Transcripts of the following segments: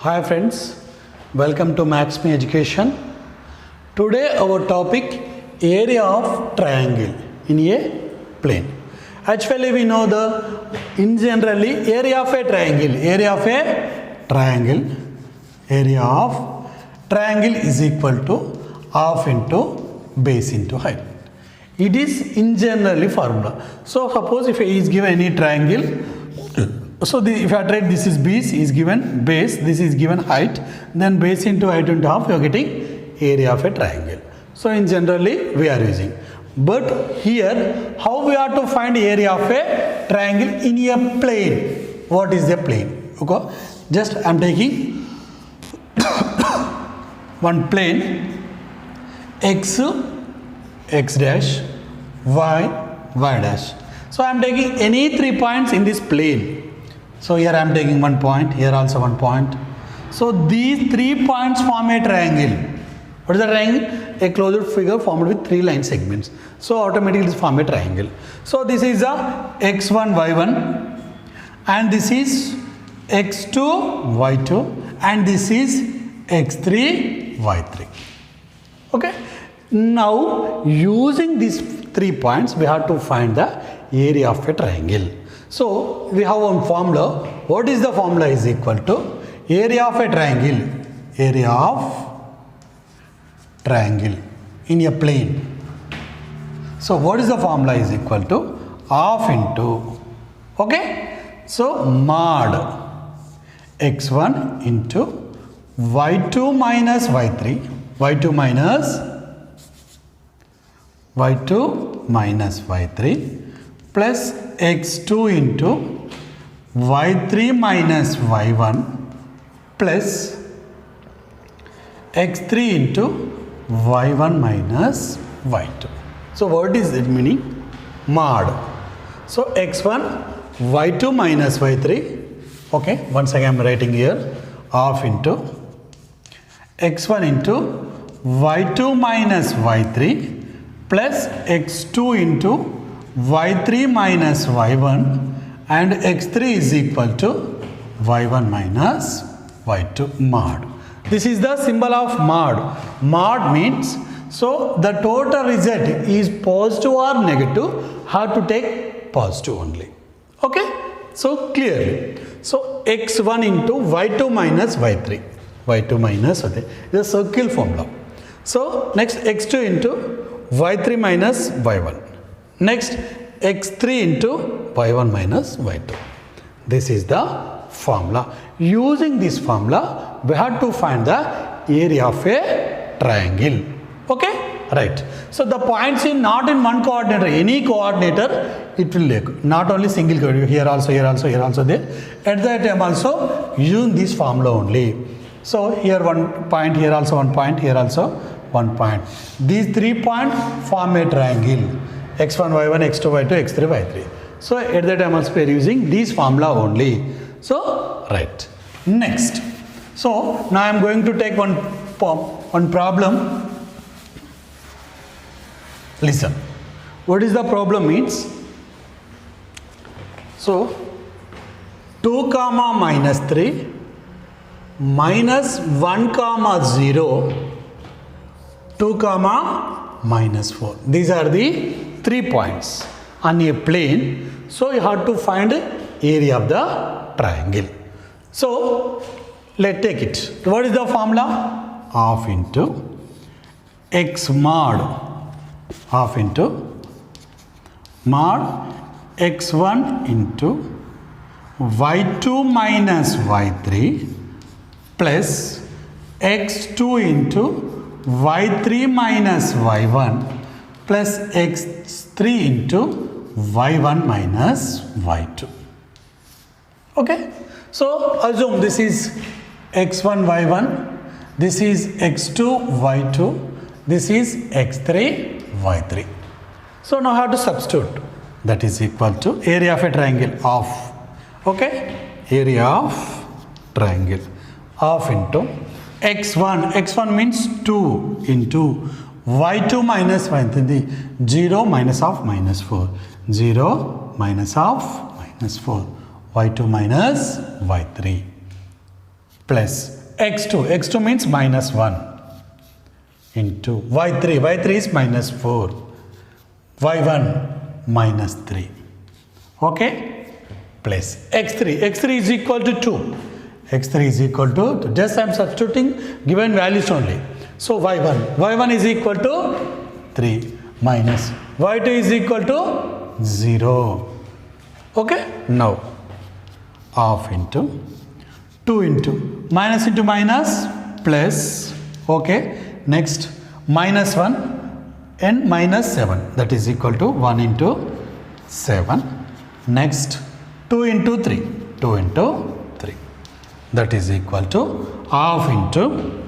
Hi friends, welcome to Max Me Education. Today our topic area of triangle in a plane. Actually we know in generally area of a triangle is equal to half into base into height. It is in generally formula. So suppose if A is given any triangle, so if I write this is B is given base, this is given height, then base into height into half, you are getting area of a triangle. So in generally we are using. But here how we are to find area of a triangle in a plane? What is a plane? Okay, just I am taking one plane x dash y dash. So I am taking any 3 points in this plane. So here I am taking 1 point, here also 1 point. So these 3 points form a triangle. What is a triangle? A closed figure formed with 3 line segments. So automatically this form a triangle. So this is a x1 y1 and this is x2 y2 and this is x3 y3. Okay. Now using these 3 points we have to find the area of a triangle. So we have one formula. What is the formula? Is equal to area of a triangle. Area of triangle in a plane. So what is the formula? Is equal to half into, okay, so mod x1 into y2 minus y3, y2 minus y3 plus x2 into y3 minus y1 plus x3 into y1 minus y2. So what is it meaning? Mod. So x1 y2 minus y3, okay, once again I am writing here half into x1 into y2 minus y3 plus x2 into y3 minus y1 and x3 is equal to y1 minus y2 mod. This is the symbol of mod. Mod means, so the total result is positive or negative, have to take positive only. Okay, so clearly. So x1 into y2 minus y3, y2 minus y3 is a circle formula. So next x2 into y3 minus y1. Next x3 into y1 minus y2. This is the formula. Using this formula we have to find the area of a triangle. Okay, right. So the points in not in one coordinator, any coordinator it will take, not only single coordinator, here also, here also, here also there. At that time also using this formula only. So here 1 point, here also 1 point, here also 1 point. These 3 points form a triangle. x1, y1, x2, y2, x3, y3. So at that time also we are using this formula only. So right. Next. So now I am going to take one problem. Listen. What is the problem means? So 2 comma minus 3 minus 1 comma 0 2 comma minus 4. These are the 3 points on a plane. So you have to find area of the triangle. So let's take it. What is the formula? Half into x mod, half into mod x1 into y2 minus y3 plus x2 into y3 minus y1 plus x3 into y1 minus y2. Okay, so assume this is x1 y1, this is x2 y2, this is x3 y3. So now I have to substitute. That is equal to area of a triangle half. Okay, area of triangle half into x1 means 2 into y2 minus y3, 0 minus half minus 4, 0 minus half minus 4, y2 minus y3. plus x2. x2 means minus 1 into y3. y3 is minus 4. y1 minus 3. Okay? Plus x3. x3 is equal to 2. x3 is equal to 2. Just I am substituting given values only. So y1. y1 is equal to 3 minus y2 is equal to 0. Okay? Now half into 2 into minus into minus plus. Okay? Next minus 1 and minus 7, that is equal to 1 into 7. Next 2 into 3, 2 into 3, that is equal to half into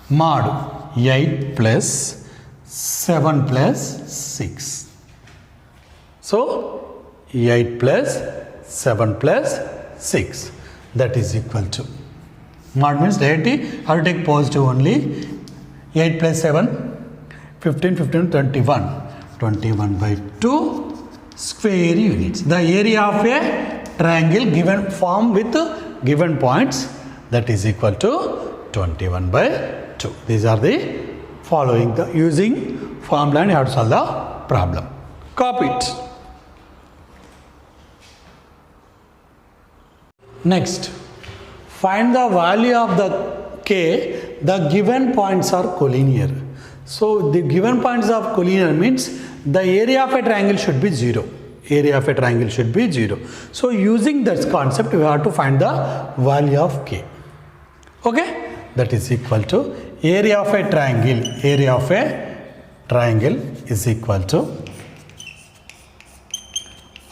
mod 8 plus 7 plus 6. So 8 plus 7 plus 6, that is equal to, mod means directly I will take positive only. 8 plus 7, 15, 15, 21. 21 by 2 square units. The area of a triangle given form with given points, that is equal to 21 by 2. These are the following. The using formula and you have to solve the problem. Copy it. Next, find the value of the k. The given points are collinear. So the given points of collinear means the area of a triangle should be 0. Area of a triangle should be 0. So using this concept, we have to find the value of k. Okay? That is equal to area of a triangle. Area of a triangle is equal to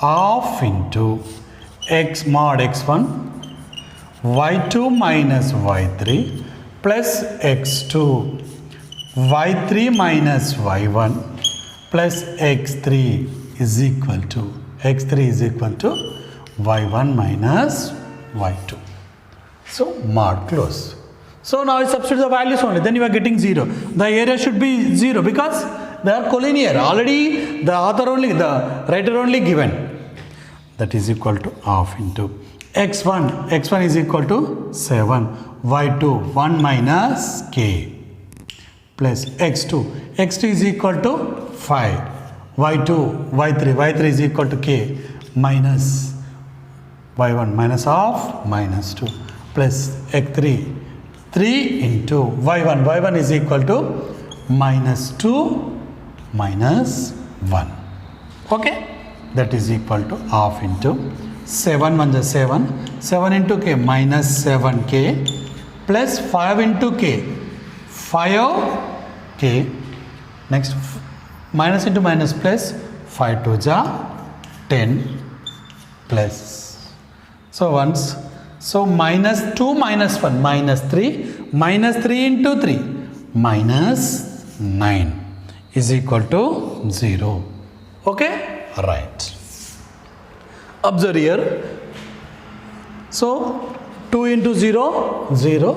half into x mod x1 y2 minus y3 plus x2 y3 minus y1 plus x3 is equal to y1 minus y2. So mod close. So now you substitute the values only, then you are getting 0. The area should be 0 because they are collinear. Already the the writer only given. That is equal to half into x1 is equal to 7, y2 1 minus k plus x2 is equal to 5, y3 is equal to k minus y1 minus half minus 2 plus x3 3 into y1 is equal to minus 2 minus 1. Okay? That is equal to half into 7 1 is 7 into k minus 7k plus 5 into k 5k. Next minus into minus plus 5 2 ja 10 plus. So once, so minus 2 minus 1 minus 3 into 3 minus 9 is equal to 0. Okay? Right. Observe here. So 2 into 0, 0.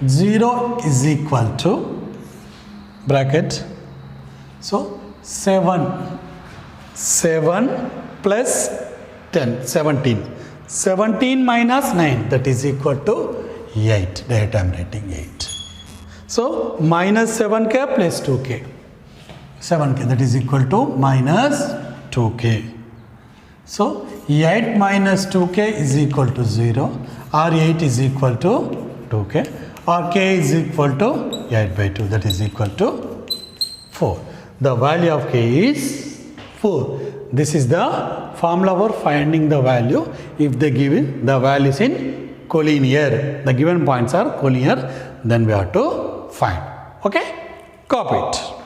0 is equal to bracket. So 7 plus 10, 17. 17 minus 9, that is equal to 8. That I am writing 8. So minus 7k plus 2k. 7k, that is equal to minus 2k. So 8 minus 2k is equal to 0, or 8 is equal to 2k, or k is equal to 8 by 2, that is equal to 4. The value of k is 4. This is the formula for finding the value if they give the values in collinear. The given points are collinear, then we have to find. Okay? Copy it.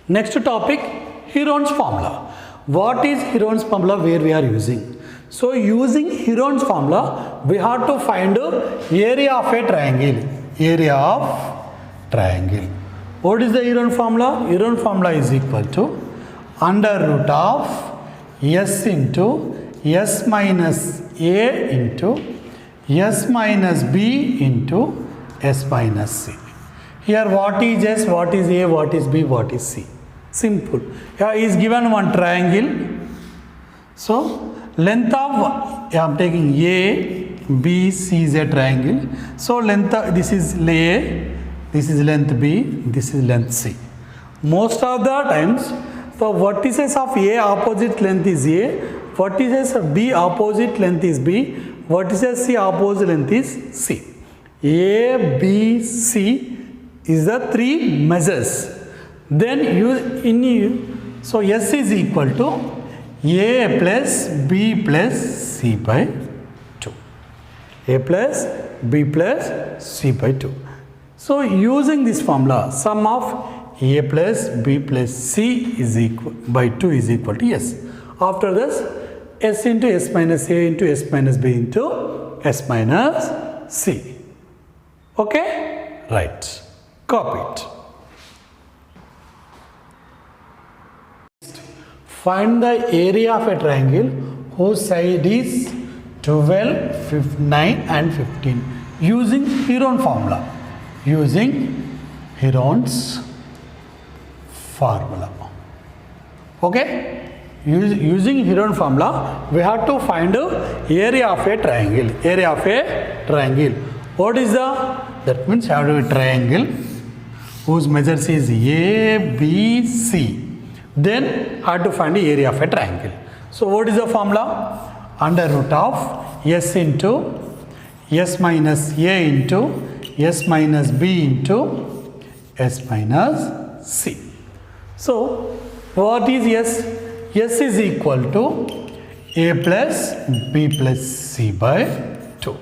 Next topic, Heron's formula. What is Heron's formula where we are using? So using Heron's formula, we have to find area of a triangle. Area of triangle. What is the Heron formula? Heron formula is equal to under root of s into s minus a into s minus b into s minus c. Here what is s, what is a, what is b, what is c? Simple. Here is given one triangle. So length of, I am taking A, B, C is a triangle. So length of, this is A, this is length B, this is length C. Most of the times, the vertices of A opposite length is A, vertices of B opposite length is B, vertices C opposite length is C. A, B, C is the three measures. Then so S is equal to A plus B plus C by 2. A plus B plus C by 2. So using this formula, sum of A plus B plus C is equal by 2 is equal to S. After this, S into S minus A into S minus B into S minus C. Okay? Right. Copy it. Find the area of a triangle whose side is 12, 9 and 15 using Heron formula. Using Heron's formula. Okay? Using Heron formula, we have to find the area of a triangle. Area of a triangle. What is that means have to be a triangle whose measures is A, B, C. Then I have to find the area of a triangle. So what is the formula? Under root of S into S minus A into S minus B into S minus C. So what is S? S is equal to A plus B plus C by 2.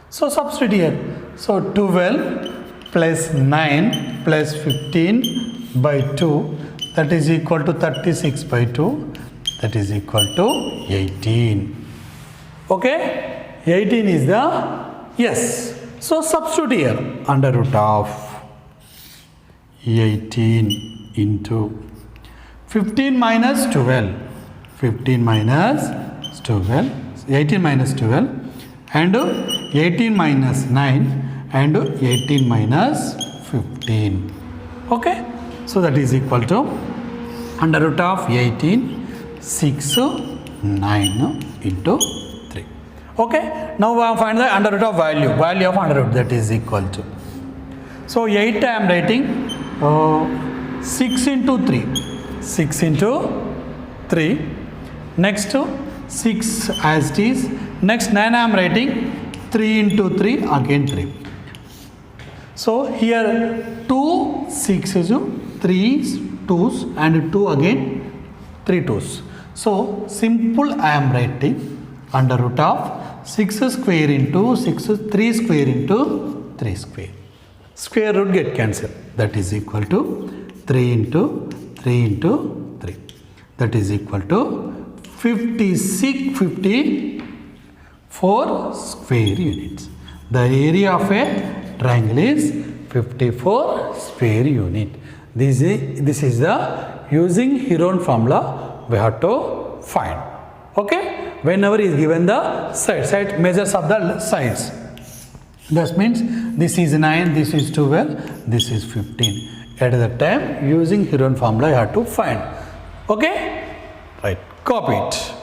So substitute here. So 12 plus 9 plus 15 by 2, that is equal to 36 by 2, that is equal to 18. Okay? 18 is the yes. So substitute here under root of 18 into 15 minus 12. 15 minus 12, 18 minus 12 and 18 minus 9 and 18 minus 15. Okay? So that is equal to under root of 18, 6, 9 into 3. Okay? Now we have find the under root of value of under root, that is equal to. So 8 I am writing 6 into 3. 6 into 3. Next 6 as it is. Next 9 I am writing 3 into 3 again 3. So here 2 6s, 3 2s and 2 again 3 2s. So simple I am writing under root of 6 square into 6, 3 square into 3 square. Square root get cancelled. That is equal to 3 into 3 into 3. That is equal to 54 square units. The area of a triangle is 54 square unit. This is the using Heron formula we have to find. Okay? Whenever is given the side measures of the sides. That means this is 9, this is 12, this is 15. At the time using Heron formula you have to find. Okay? Right. Copy it.